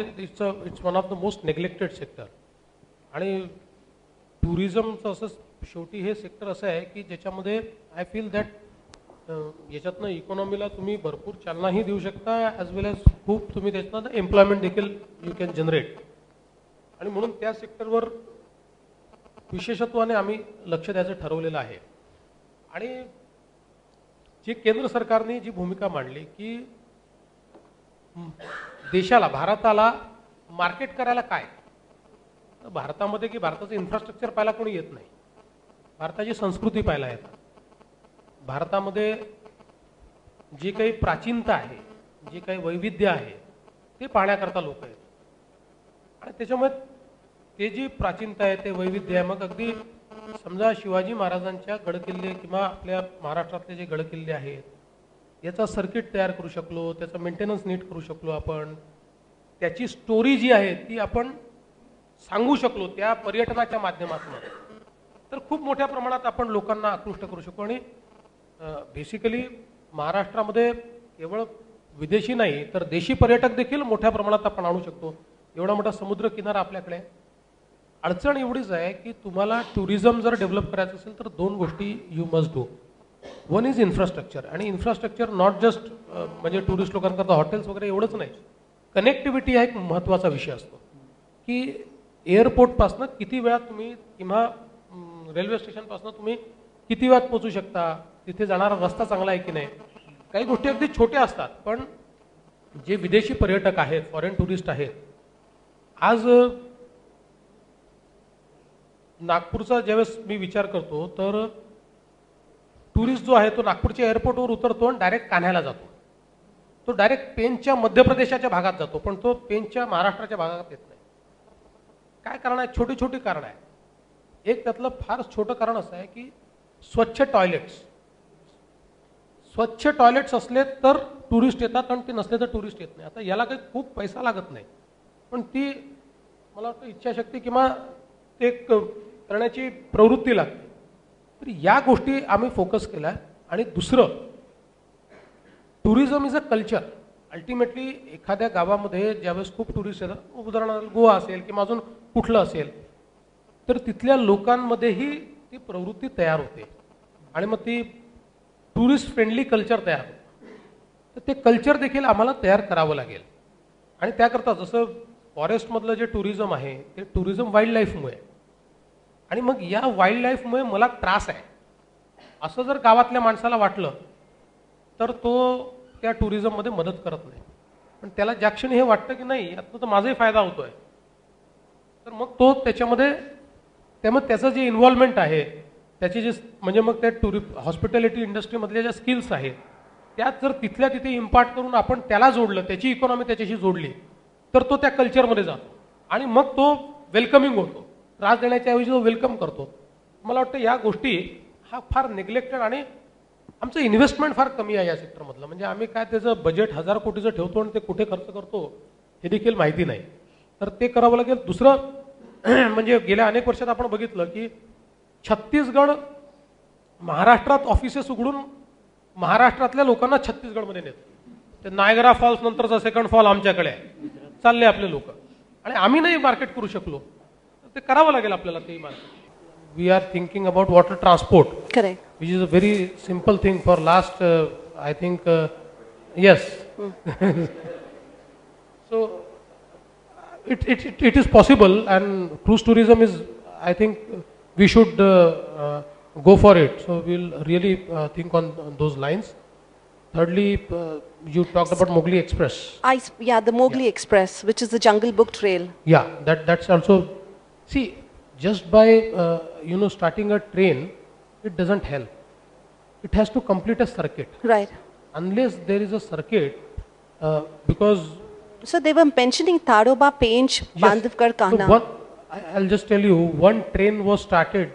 भारतामध्ये it's one of the most neglected sector. आणि टुरिझमचं असं शेवटी हे सेक्टर असं आहे की ज्याच्यामध्ये आय फील दॅट याच्यातनं इकॉनॉमीला तुम्ही भरपूर चालनाही देऊ शकता, ॲज वेल ॲज खूप तुम्ही त्याच्यातनं एम्प्लॉयमेंट देखील यू कॅन जनरेट. आणि म्हणून त्या सेक्टरवर विशेषत्वाने आम्ही लक्ष द्यायचं ठरवलेलं आहे. आणि जी केंद्र सरकारने जी भूमिका मांडली की देशाला, भारताला मार्केट करायला काय, तर भारतामध्ये की भारताचं इन्फ्रास्ट्रक्चर पाहायला कोणी येत नाही, भारताची संस्कृती पाहायला येतात. भारतामध्ये जी काही प्राचीनता आहे, जे काही वैविध्य आहे ते पाहण्याकरता लोक आहेत. आणि त्याच्यामुळे ते जी प्राचीनता आहे, ते वैविध्य आहे, मग अगदी समजा शिवाजी महाराजांच्या गडकिल्ले किंवा आपल्या महाराष्ट्रातले जे गडकिल्ले आहेत याचा सर्किट तयार करू शकलो, त्याचा मेंटेनन्स नीट करू शकलो आपण, त्याची स्टोरी जी आहे ती आपण सांगू शकलो त्या पर्यटनाच्या माध्यमातून, तर खूप मोठ्या प्रमाणात आपण लोकांना आकृष्ट करू शकतो. आणि बेसिकली महाराष्ट्रामध्ये केवळ विदेशी नाही तर देशी पर्यटक देखील मोठ्या प्रमाणात आपण आणू शकतो. एवढा मोठा समुद्र किनारा आपल्याकडे. अडचण एवढीच आहे की तुम्हाला टुरिझम जर डेव्हलप करायचं असेल तर दोन गोष्टी you must do. One is infrastructure. आणि इन्फ्रास्ट्रक्चर नॉट जस्ट म्हणजे टुरिस्ट लोकांकरता हॉटेल्स वगैरे एवढंच नाही, कनेक्टिव्हिटी हा एक महत्त्वाचा विषय असतो की एअरपोर्टपासनं किती वेळात तुम्ही किंवा रेल्वे स्टेशनपासून तुम्ही किती वेळात पोहोचू शकता, तिथे जाणारा रस्ता चांगला आहे की नाही. काही गोष्टी अगदी छोट्या असतात, पण जे विदेशी पर्यटक आहेत, फॉरेन टुरिस्ट आहेत, आज नागपूरचा ज्यावेळेस मी विचार करतो तर टुरिस्ट जो आहे तो नागपूरच्या एअरपोर्टवर उतरतो आणि डायरेक्ट कान्ह्याला जातो. तो डायरेक्ट पेनच्या मध्य प्रदेशाच्या भागात जातो, पण तो पेनच्या महाराष्ट्राच्या भागात येत नाही. काय कारण आहे? छोटी छोटी कारण आहे. एक त्यातलं फार छोटं कारण असं आहे की स्वच्छ टॉयलेट्स असले तर टुरिस्ट येतात आणि ते नसले तर टुरिस्ट येत नाही. आता याला काही खूप पैसा लागत नाही, पण ती मला वाटतं इच्छाशक्ती किंवा एक करण्याची प्रवृत्ती लागते. तर या गोष्टी आम्ही फोकस केल्या. आणि दुसरं, tourism is a culture. Ultimately एखाद्या गावामध्ये ज्यावेळेस खूप टुरिस्ट येतात, उदाहरणार्थ गोवा असेल किंवा अजून कुठलं असेल, तर तिथल्या लोकांमध्येही ती प्रवृत्ती तयार होते आणि मग ती टुरिस्ट फ्रेंडली कल्चर तयार होतं. तर ते कल्चर देखील आम्हाला तयार करावं लागेल. आणि त्याकरता जसं फॉरेस्टमधलं जे टुरिझम आहे ते टुरिझम वाईल्ड लाईफमुळे, आणि मग या वाईल्ड लाईफमुळे मला त्रास आहे असं जर गावातल्या माणसाला वाटलं तर तो त्या टुरिझममध्ये मदत करत नाही. पण त्याला ज्या क्षणी हे वाटतं की नाही यातनं तर माझाही फायदा होतोय, तर मग तो त्याच्यामध्ये त्यामुळे त्याचं जे इन्व्हॉल्वमेंट आहे, त्याची जे म्हणजे मग त्या हॉस्पिटॅलिटी इंडस्ट्रीमधल्या ज्या स्किल्स आहेत त्यात जर तिथल्या तिथे इम्पार्ट करून आपण त्याला जोडलं, त्याची इकॉनॉमी त्याच्याशी जोडली, तर तो त्या कल्चरमध्ये जातो आणि मग तो वेलकमिंग होतो. त्रास देण्याच्या ऐवजी तो वेलकम करतो. मला वाटतं या गोष्टी हा फार नेग्लेक्टेड, आणि आमचं इन्व्हेस्टमेंट फार कमी आहे या सेक्टरमधलं. म्हणजे आम्ही काय त्याचं बजेट 1000 कोटीचं ठेवतो आणि ते कुठे खर्च करतो हे देखील माहिती नाही. तर ते करावं लागेल. दुसरं म्हणजे गेल्या अनेक वर्षात आपण बघितलं की छत्तीसगड महाराष्ट्रात ऑफिसेस उघडून महाराष्ट्रातल्या लोकांना छत्तीसगडमध्ये नेतो. ते नायगरा फॉल्स नंतरचा सेकंड फॉल आमच्याकडे आहे, चालले आपले लोक, आणि आम्ही नाही मार्केट करू शकलो. तर ते करावं लागेल आपल्याला ते market. We are thinking about water transport, correct, which is a very simple thing for last I think yes. So it is possible, and cruise tourism is, I think we should go for it. So we'll really think on those lines. Thirdly, you talked about Mowgli Express. The Mowgli Express, which is the Jungle Book Trail. Yeah, that's also, see, just by starting a train, it doesn't help. It has to complete a circuit. Right. Unless there is a circuit, because so they were mentioning Tadoba, Pench, Bandhavgarh, Kahna. So I'll just tell you, one train was started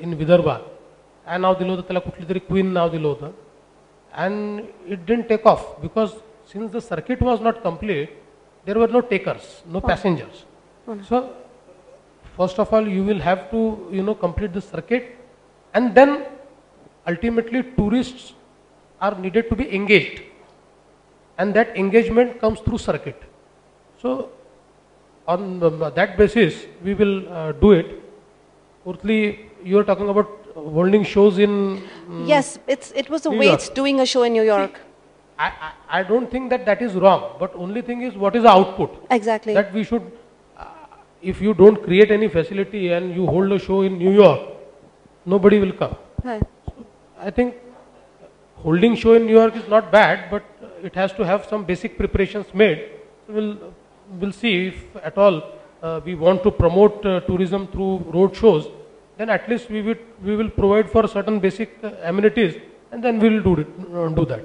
in Vidarbha, and now दिलं होतं त्याला कुठली तरी queen नाव दिलं होतं, and it didn't take off because since the circuit was not complete, there were no takers, no passengers. So first of all, you will have to complete the circuit, and then ultimately tourists are needed to be engaged, and that engagement comes through circuit. So on that basis, we will do it. Fourthly, you are talking about holding shows in. Yes, it was the New Waits York. doing a show in New York. I don't think that that is wrong, but only thing is what is the output? Exactly. That we should, if you don't create any facility and you hold a show in New York, nobody will come. Right. I think holding show in New York is not bad, but it has to have some basic preparations made. We'll see if at all we want to promote tourism through road shows. Then at least we will provide for certain basic amenities, and then we will do that.